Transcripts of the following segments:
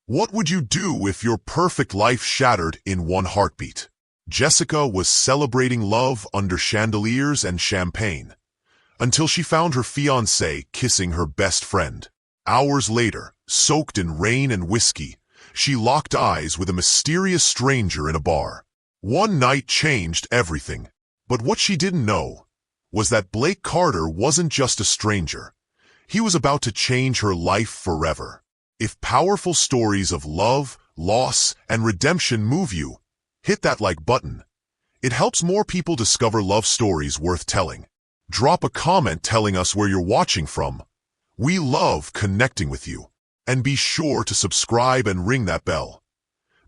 What would you do if your perfect life shattered in one heartbeat? Jessica was celebrating love under chandeliers and champagne, until she found her fiancé kissing her best friend. Hours later, soaked in rain and whiskey, she locked eyes with a mysterious stranger in a bar. One night changed everything, but what she didn't know was that Blake Carter wasn't just a stranger. He was about to change her life forever. If powerful stories of love, loss, and redemption move you, hit that like button. It helps more people discover love stories worth telling. Drop a comment telling us where you're watching from. We love connecting with you. And be sure to subscribe and ring that bell,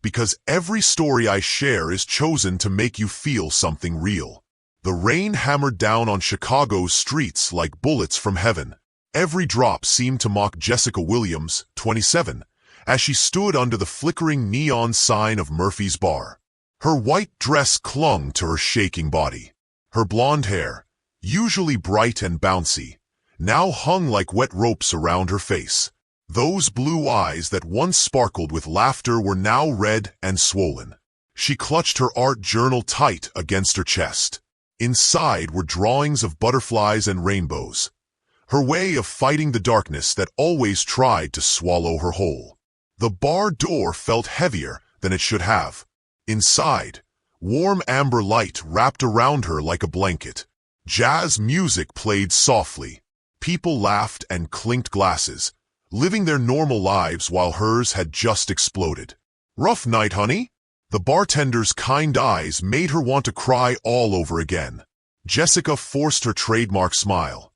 because every story I share is chosen to make you feel something real. The rain hammered down on Chicago's streets like bullets from heaven. Every drop seemed to mock Jessica Williams, 27, as she stood under the flickering neon sign of Murphy's Bar. Her white dress clung to her shaking body. Her blonde hair, usually bright and bouncy, now hung like wet ropes around her face. Those blue eyes that once sparkled with laughter were now red and swollen. She clutched her art journal tight against her chest. Inside were drawings of butterflies and rainbows, her way of fighting the darkness that always tried to swallow her whole. The bar door felt heavier than it should have. Inside, warm amber light wrapped around her like a blanket. Jazz music played softly. People laughed and clinked glasses, living their normal lives while hers had just exploded. Rough night, honey? The bartender's kind eyes made her want to cry all over again. Jessica forced her trademark smile,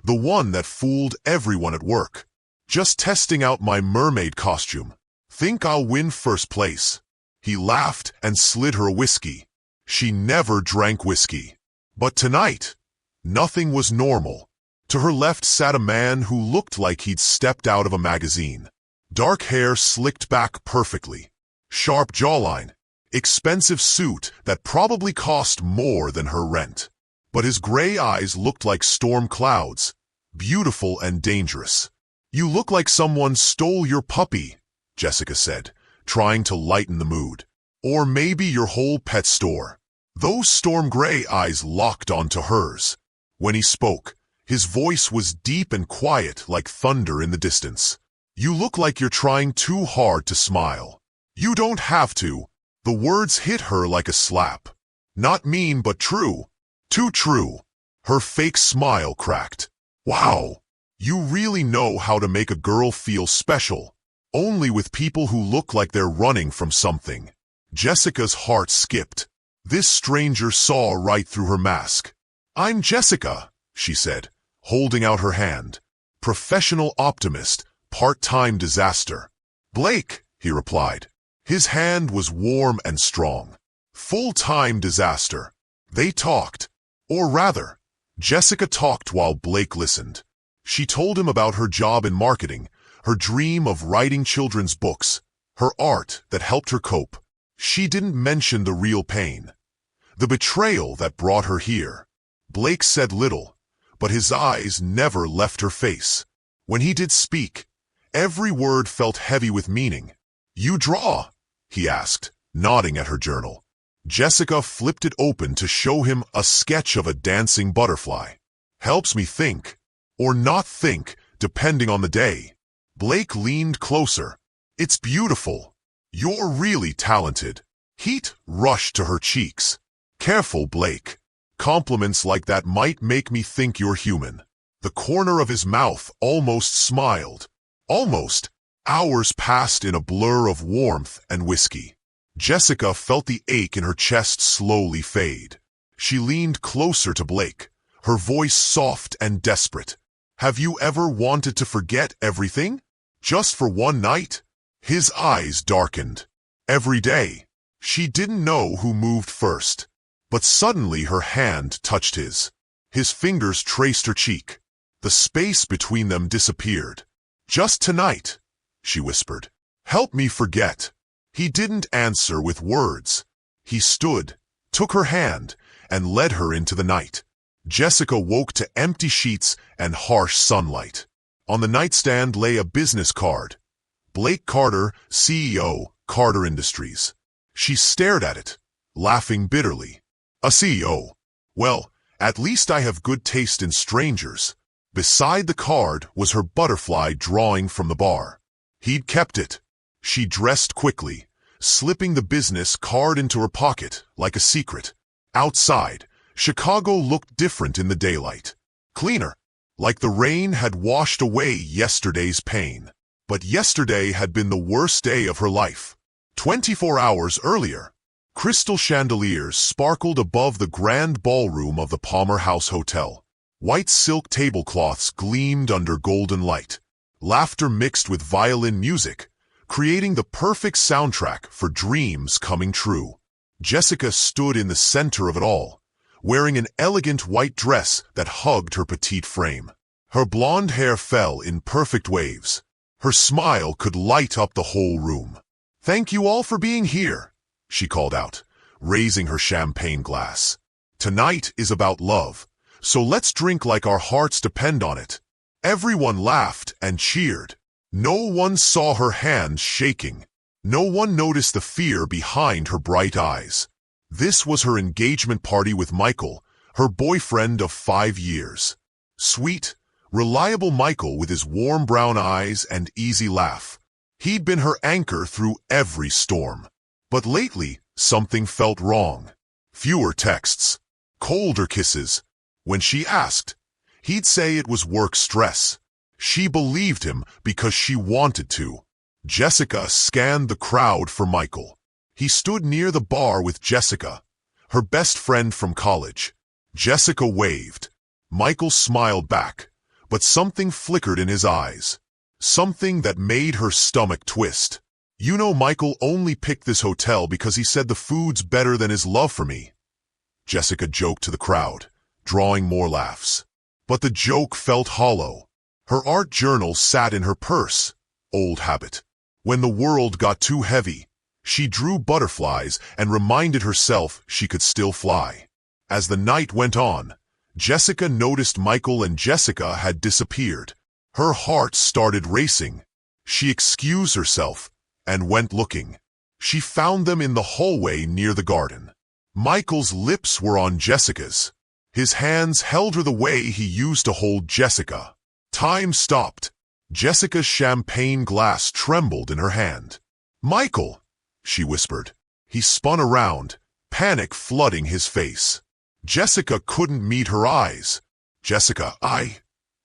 the one that fooled everyone at work. Just testing out my mermaid costume. Think I'll win first place? He laughed and slid her a whiskey. She never drank whiskey. But tonight, nothing was normal. To her left sat a man who looked like he'd stepped out of a magazine. Dark hair slicked back perfectly. Sharp jawline. Expensive suit that probably cost more than her rent. But his gray eyes looked like storm clouds, beautiful and dangerous. You look like someone stole your puppy, Jessica said, trying to lighten the mood. Or maybe your whole pet store. Those storm gray eyes locked onto hers. When he spoke, his voice was deep and quiet like thunder in the distance. You look like you're trying too hard to smile. You don't have to. The words hit her like a slap. Not mean but true. Too true. Her fake smile cracked. Wow. You really know how to make a girl feel special. Only with people who look like they're running from something. Jessica's heart skipped. This stranger saw right through her mask. I'm Jessica, she said, holding out her hand. Professional optimist, part-time disaster. Blake, he replied. His hand was warm and strong. Full-time disaster. They talked. Or rather, Jessica talked while Blake listened. She told him about her job in marketing, her dream of writing children's books, her art that helped her cope. She didn't mention the real pain, the betrayal that brought her here. Blake said little, but his eyes never left her face. When he did speak, every word felt heavy with meaning. You draw? He asked, nodding at her journal. Jessica flipped it open to show him a sketch of a dancing butterfly. Helps me think, or not think, depending on the day. Blake leaned closer. It's beautiful. You're really talented. Heat rushed to her cheeks. Careful, Blake. Compliments like that might make me think you're human. The corner of his mouth almost smiled. Almost. Hours passed in a blur of warmth and whiskey. Jessica felt the ache in her chest slowly fade. She leaned closer to Blake, her voice soft and desperate. Have you ever wanted to forget everything? Just for one night? His eyes darkened. Every day. She didn't know who moved first. But suddenly her hand touched his. His fingers traced her cheek. The space between them disappeared. Just tonight, she whispered. Help me forget. He didn't answer with words. He stood, took her hand, and led her into the night. Jessica woke to empty sheets and harsh sunlight. On the nightstand lay a business card. Blake Carter, CEO, Carter Industries. She stared at it, laughing bitterly. A CEO. Well, at least I have good taste in strangers. Beside the card was her butterfly drawing from the bar. He'd kept it. She dressed quickly, slipping the business card into her pocket like a secret. Outside, Chicago looked different in the daylight. Cleaner, like the rain had washed away yesterday's pain. But yesterday had been the worst day of her life. 24 hours earlier, crystal chandeliers sparkled above the grand ballroom of the Palmer House Hotel. White silk tablecloths gleamed under golden light. Laughter mixed with violin music, creating the perfect soundtrack for dreams coming true. Jessica stood in the center of it all, wearing an elegant white dress that hugged her petite frame. Her blonde hair fell in perfect waves. Her smile could light up the whole room. "Thank you all for being here," she called out, raising her champagne glass. "Tonight is about love, so let's drink like our hearts depend on it." Everyone laughed and cheered. No one saw her hands shaking. No one noticed the fear behind her bright eyes. This was her engagement party with Michael, her boyfriend of 5 years. Sweet, reliable Michael with his warm brown eyes and easy laugh. He'd been her anchor through every storm. But lately, something felt wrong. Fewer texts, colder kisses. When she asked, he'd say it was work stress. She believed him because she wanted to. Jessica scanned the crowd for Michael. He stood near the bar with Jessica, her best friend from college. Jessica waved. Michael smiled back, but something flickered in his eyes. Something that made her stomach twist. "You know Michael only picked this hotel because he said the food's better than his love for me," Jessica joked to the crowd, drawing more laughs. But the joke felt hollow. Her art journal sat in her purse. Old habit. When the world got too heavy, she drew butterflies and reminded herself she could still fly. As the night went on, Jessica noticed Michael and Jessica had disappeared. Her heart started racing. She excused herself and went looking. She found them in the hallway near the garden. Michael's lips were on Jessica's. His hands held her the way he used to hold Jessica. Time stopped. Jessica's champagne glass trembled in her hand. "Michael," she whispered. He spun around, panic flooding his face. Jessica couldn't meet her eyes. "Jessica,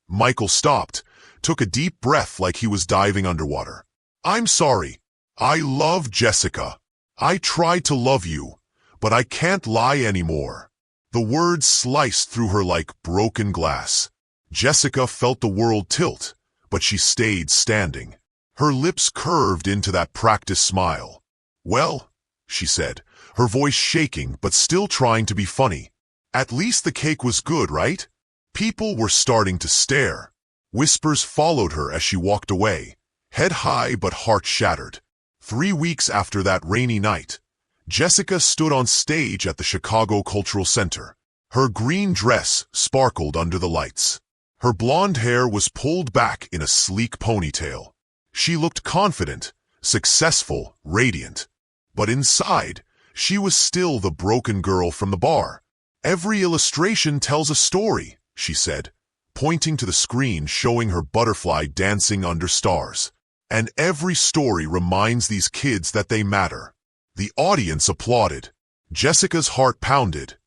Michael stopped, took a deep breath like he was diving underwater. "I'm sorry. I love Jessica. I tried to love you, but I can't lie anymore." The words sliced through her like broken glass. Jessica felt the world tilt, but she stayed standing. Her lips curved into that practiced smile. "Well," she said, her voice shaking but still trying to be funny. "At least the cake was good, right?" People were starting to stare. Whispers followed her as she walked away, head high but heart shattered. 3 weeks after that rainy night, Jessica stood on stage at the Chicago Cultural Center. Her green dress sparkled under the lights. Her blonde hair was pulled back in a sleek ponytail. She looked confident, successful, radiant. But inside, she was still the broken girl from the bar. "Every illustration tells a story," she said, pointing to the screen showing her butterfly dancing under stars. "And every story reminds these kids that they matter." The audience applauded. Jessica's heart pounded,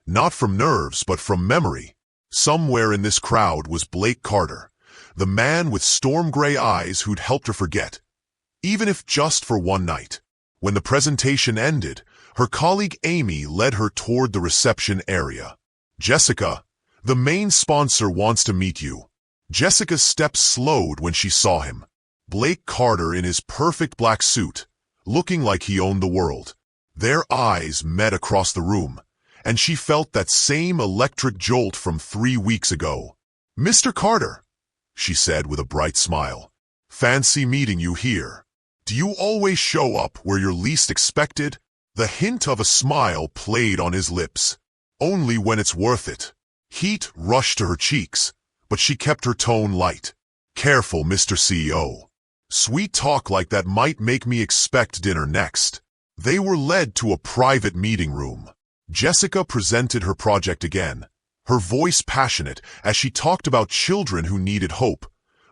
not from nerves but from memory. Somewhere in this crowd was Blake Carter, the man with storm-gray eyes who'd helped her forget, even if just for one night. When the presentation ended, her colleague Amy led her toward the reception area. "Jessica, the main sponsor wants to meet you." Jessica's steps slowed when she saw him. Blake Carter in his perfect black suit, looking like he owned the world. Their eyes met across the room, and she felt that same electric jolt from 3 weeks ago. "Mr. Carter," she said with a bright smile. "Fancy meeting you here. Do you always show up where you're least expected?" The hint of a smile played on his lips. "Only when it's worth it." Heat rushed to her cheeks, but she kept her tone light. "Careful, Mr. CEO. Sweet talk like that might make me expect dinner next. They were led to a private meeting room. Jessica presented her project again, her voice passionate as she talked about children who needed hope,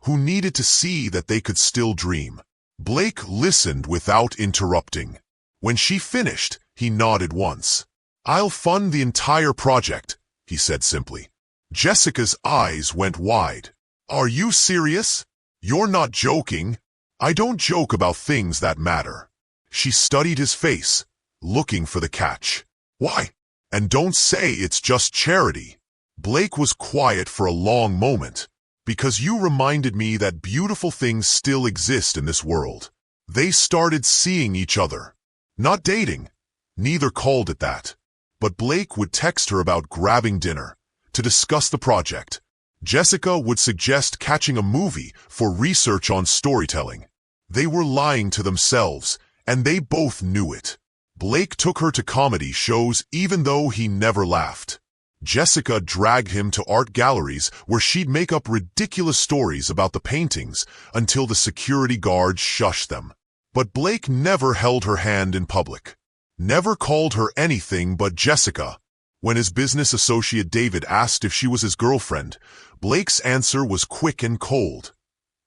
who needed to see that they could still dream. Blake listened without interrupting. When she finished, he nodded once. "I'll fund the entire project," he said simply. Jessica's eyes went wide. "Are you serious? You're not joking?" "I don't joke about things that matter." She studied his face, looking for the catch. "Why? And don't say it's just charity." Blake was quiet for a long moment. "Because you reminded me that beautiful things still exist in this world." They started seeing each other. Not dating. Neither called it that. But Blake would text her about grabbing dinner to discuss the project. Jessica would suggest catching a movie for research on storytelling. They were lying to themselves, and they both knew it. Blake took her to comedy shows even though he never laughed. Jessica dragged him to art galleries where she'd make up ridiculous stories about the paintings until the security guards shushed them. But Blake never held her hand in public. Never called her anything but Jessica. When his business associate David asked if she was his girlfriend, Blake's answer was quick and cold.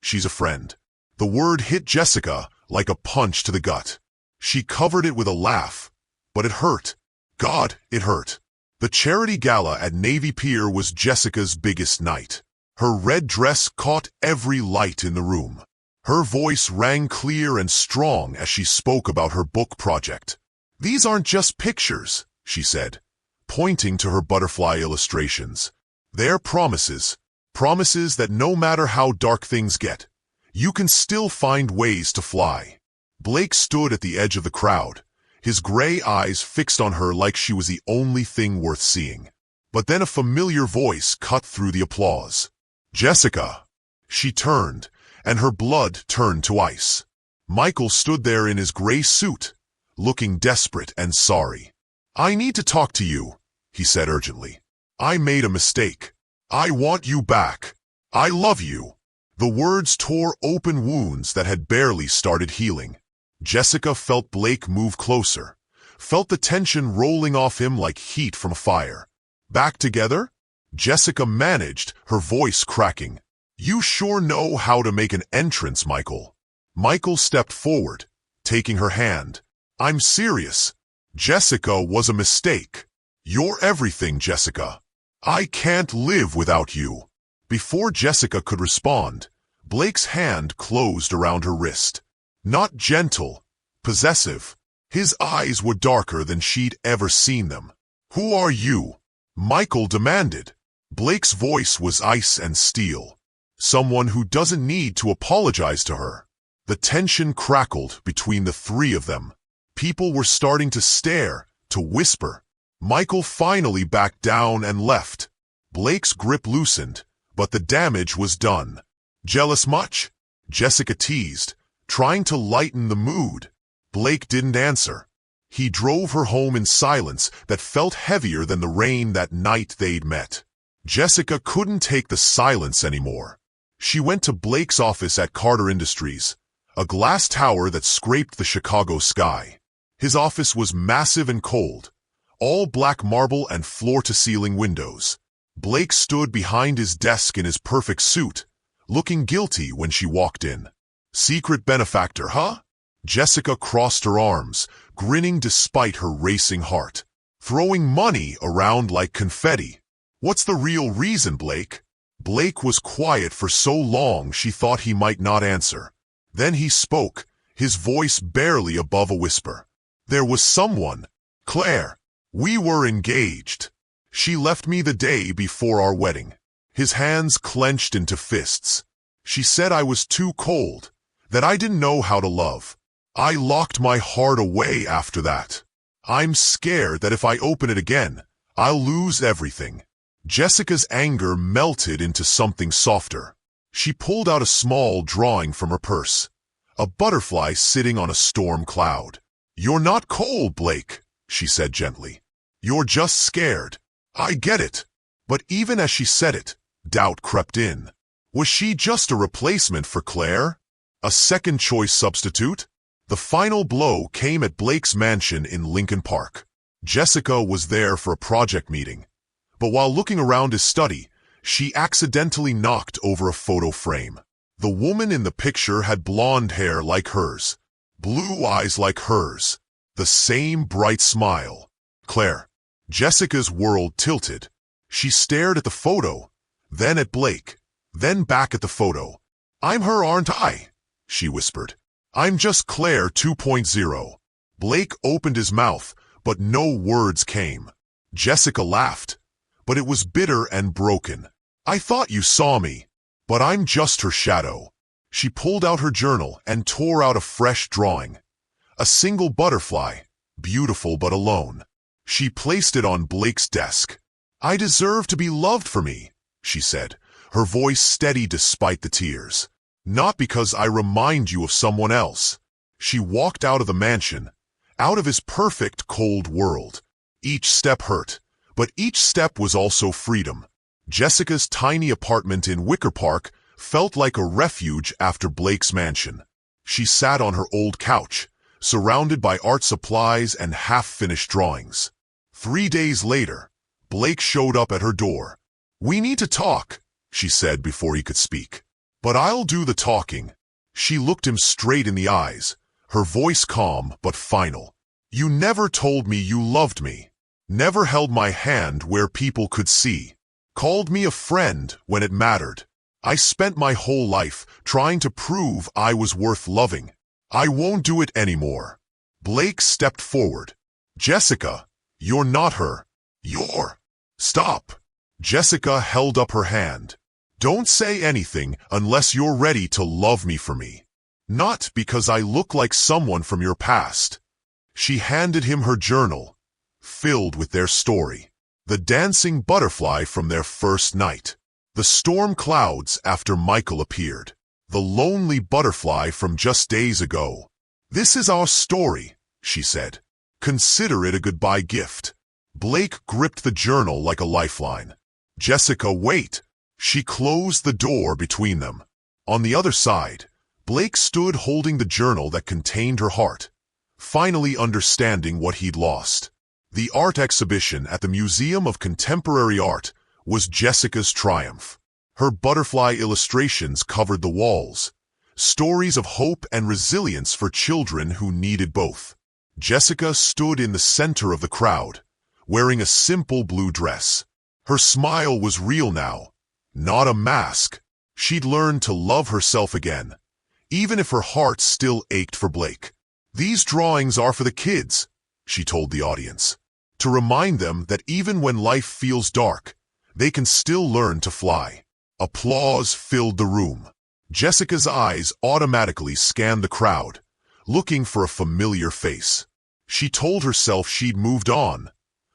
"She's a friend." The word hit Jessica like a punch to the gut. She covered it with a laugh, but it hurt. God, it hurt. The charity gala at Navy Pier was Jessica's biggest night. Her red dress caught every light in the room. Her voice rang clear and strong as she spoke about her book project. "These aren't just pictures," she said, pointing to her butterfly illustrations. "They're promises. Promises that no matter how dark things get, you can still find ways to fly." Blake stood at the edge of the crowd, his gray eyes fixed on her like she was the only thing worth seeing. But then a familiar voice cut through the applause. "Jessica!" She turned, and her blood turned to ice. Michael stood there in his gray suit, looking desperate and sorry. "I need to talk to you," he said urgently. "I made a mistake. I want you back. I love you." The words tore open wounds that had barely started healing. Jessica felt Blake move closer, felt the tension rolling off him like heat from a fire. "Back together?" Jessica managed, her voice cracking. "You sure know how to make an entrance, Michael." Michael stepped forward, taking her hand. "I'm serious. Jessica was a mistake. You're everything, Jessica. I can't live without you." Before Jessica could respond, Blake's hand closed around her wrist. Not gentle, possessive. His eyes were darker than she'd ever seen them. "Who are you?" Michael demanded. Blake's voice was ice and steel. "Someone who doesn't need to apologize to her." The tension crackled between the three of them. People were starting to stare, to whisper. Michael finally backed down and left. Blake's grip loosened, but the damage was done. "Jealous much?" Jessica teased, trying to lighten the mood. Blake didn't answer. He drove her home in silence that felt heavier than the rain that night they'd met. Jessica couldn't take the silence anymore. She went to Blake's office at Carter Industries, a glass tower that scraped the Chicago sky. His office was massive and cold, all black marble and floor-to-ceiling windows. Blake stood behind his desk in his perfect suit, looking guilty when she walked in. "Secret benefactor, huh?" Jessica crossed her arms, grinning despite her racing heart. "Throwing money around like confetti. What's the real reason, Blake?" Blake was quiet for so long she thought he might not answer. Then he spoke, his voice barely above a whisper. "There was someone, Claire. We were engaged. She left me the day before our wedding." His hands clenched into fists. "She said I was too cold, that I didn't know how to love. I locked my heart away after that. I'm scared that if I open it again, I'll lose everything." Jessica's anger melted into something softer. She pulled out a small drawing from her purse, a butterfly sitting on a storm cloud. "You're not cold, Blake," she said gently. "You're just scared. I get it." But even as she said it, doubt crept in. Was she just a replacement for Claire? A second-choice substitute? The final blow came at Blake's mansion in Lincoln Park. Jessica was there for a project meeting, but while looking around his study, she accidentally knocked over a photo frame. The woman in the picture had blonde hair like hers, blue eyes like hers, the same bright smile. Claire. Jessica's world tilted. She stared at the photo, then at Blake, then back at the photo. "I'm her, aren't I?" she whispered. "I'm just Claire 2.0. Blake opened his mouth, but no words came. Jessica laughed, but it was bitter and broken. "I thought you saw me, but I'm just her shadow." She pulled out her journal and tore out a fresh drawing. A single butterfly, beautiful but alone. She placed it on Blake's desk. "I deserve to be loved for me," she said, her voice steady despite the tears. "Not because I remind you of someone else." She walked out of the mansion, out of his perfect cold world. Each step hurt, but each step was also freedom. Jessica's tiny apartment in Wicker Park felt like a refuge after Blake's mansion. She sat on her old couch, surrounded by art supplies and half-finished drawings. 3 days later, Blake showed up at her door. "We need to talk," she said before he could speak. "But I'll do the talking." She looked him straight in the eyes, her voice calm but final. "You never told me you loved me. Never held my hand where people could see. Called me a friend when it mattered. I spent my whole life trying to prove I was worth loving. I won't do it anymore." Blake stepped forward. "Jessica, you're not her. You're..." "Stop." Jessica held up her hand. "Don't say anything unless you're ready to love me for me. Not because I look like someone from your past." She handed him her journal, filled with their story. The dancing butterfly from their first night. The storm clouds after Michael appeared. The lonely butterfly from just days ago. "This is our story," she said. "Consider it a goodbye gift." Blake gripped the journal like a lifeline. "Jessica, wait." She closed the door between them. On the other side, Blake stood holding the journal that contained her heart, finally understanding what he'd lost. The art exhibition at the Museum of Contemporary Art was Jessica's triumph. Her butterfly illustrations covered the walls, stories of hope and resilience for children who needed both. Jessica stood in the center of the crowd, wearing a simple blue dress. Her smile was real now, not a mask. She'd learned to love herself again, even if her heart still ached for Blake. "These drawings are for the kids," she told the audience, "to remind them that even when life feels dark, they can still learn to fly." Applause filled the room. Jessica's eyes automatically scanned the crowd, looking for a familiar face. She told herself she'd moved on,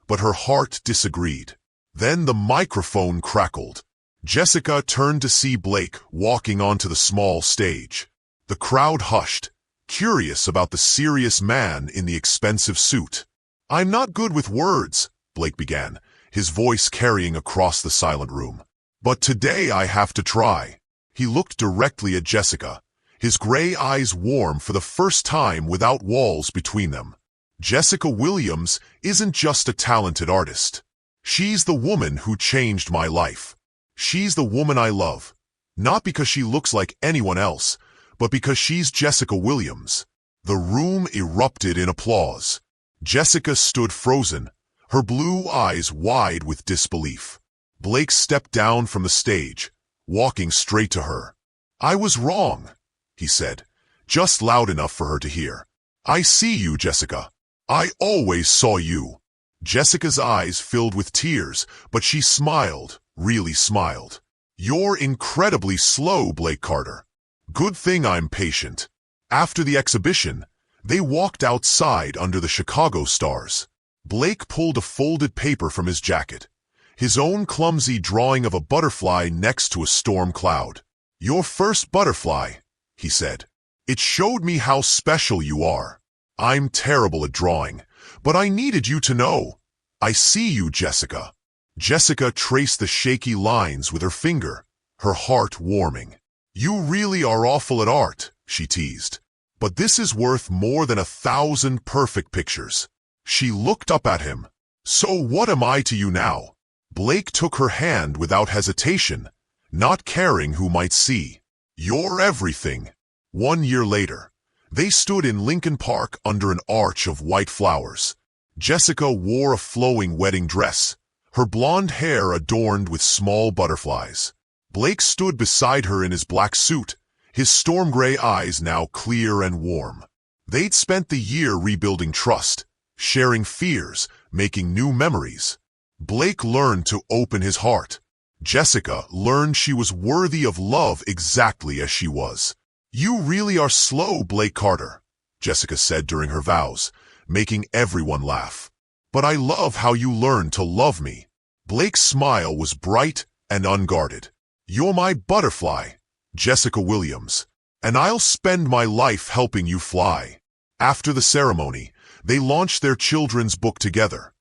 but her heart disagreed. Then the microphone crackled. Jessica turned to see Blake walking onto the small stage. The crowd hushed, curious about the serious man in the expensive suit. "I'm not good with words," Blake began, his voice carrying across the silent room. "But today I have to try." He looked directly at Jessica, his gray eyes warm for the first time without walls between them. "Jessica Williams isn't just a talented artist. She's the woman who changed my life. She's the woman I love, not because she looks like anyone else, but because she's Jessica Williams." The room erupted in applause. Jessica stood frozen, her blue eyes wide with disbelief. Blake stepped down from the stage, walking straight to her. "I was wrong," he said, just loud enough for her to hear. "I see you, Jessica. I always saw you." Jessica's eyes filled with tears, but she smiled, really smiled. "You're incredibly slow, Blake Carter. Good thing I'm patient." After the exhibition, they walked outside under the Chicago stars. Blake pulled a folded paper from his jacket, his own clumsy drawing of a butterfly next to a storm cloud. "Your first butterfly," he said. "It showed me how special you are. I'm terrible at drawing, but I needed you to know. I see you, Jessica." Jessica traced the shaky lines with her finger, her heart warming. You really are awful at art, she teased. But this is worth more than 1,000 perfect pictures. She looked up at him. So what am I to you now? Blake took her hand without hesitation, not caring who might see. You're everything. 1 year later, they stood in Lincoln Park under an arch of white flowers. Jessica wore a flowing wedding dress, her blonde hair adorned with small butterflies. Blake stood beside her in his black suit, his storm gray eyes now clear and warm. They'd spent the year rebuilding trust, sharing fears, making new memories. Blake learned to open his heart. Jessica learned she was worthy of love exactly as she was. You really are slow, Blake Carter, Jessica said during her vows, making everyone laugh. But I love how you learned to love me. Blake's smile was bright and unguarded. You're my butterfly, Jessica Williams, and I'll spend my life helping you fly. After the ceremony, they launched their children's book together,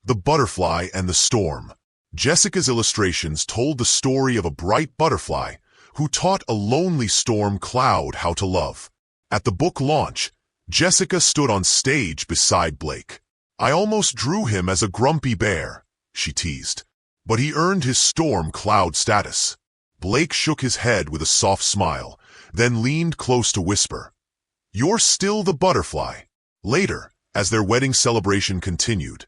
The Butterfly and the Storm. Jessica's illustrations told the story of a bright butterfly who taught a lonely storm cloud how to love. At the book launch, Jessica stood on stage beside Blake. I almost drew him as a grumpy bear, she teased, but he earned his storm cloud status. Blake shook his head with a soft smile, then leaned close to whisper, You're still the butterfly. Later, as their wedding celebration continued,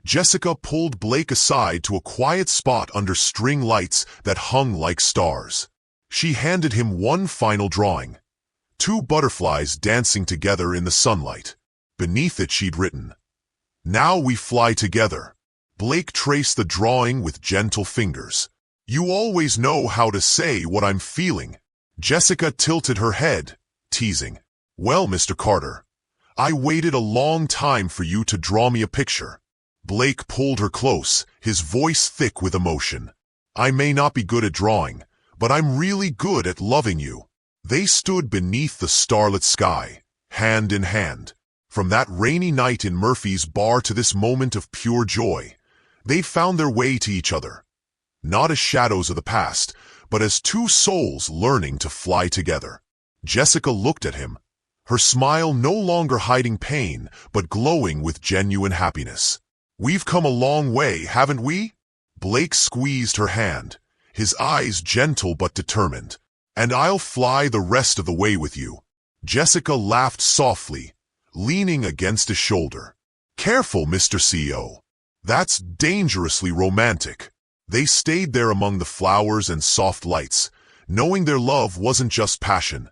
Jessica pulled Blake aside to a quiet spot under string lights that hung like stars. She handed him one final drawing, 2 butterflies dancing together in the sunlight. Beneath it she'd written, Now we fly together. Blake traced the drawing with gentle fingers. You always know how to say what I'm feeling. Jessica tilted her head, teasing. Well, Mr. Carter, I waited a long time for you to draw me a picture. Blake pulled her close, his voice thick with emotion. I may not be good at drawing, but I'm really good at loving you. They stood beneath the starlit sky, hand in hand. From that rainy night in Murphy's bar to this moment of pure joy, they'd found their way to each other. Not as shadows of the past, but as 2 souls learning to fly together. Jessica looked at him, her smile no longer hiding pain, but glowing with genuine happiness. We've come a long way, haven't we? Blake squeezed her hand, his eyes gentle but determined. And I'll fly the rest of the way with you. Jessica laughed softly, leaning against his shoulder. Careful, Mr. CEO. That's dangerously romantic. They stayed there among the flowers and soft lights, knowing their love wasn't just passion.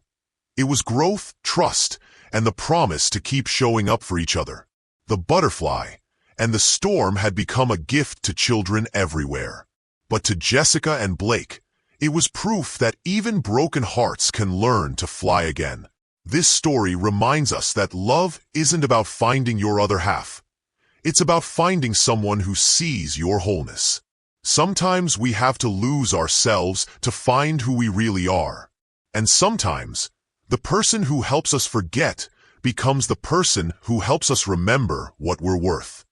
It was growth, trust, and the promise to keep showing up for each other. The butterfly and the storm had become a gift to children everywhere. But to Jessica and Blake, it was proof that even broken hearts can learn to fly again. This story reminds us that love isn't about finding your other half. It's about finding someone who sees your wholeness. Sometimes we have to lose ourselves to find who we really are. And sometimes, the person who helps us forget becomes the person who helps us remember what we're worth.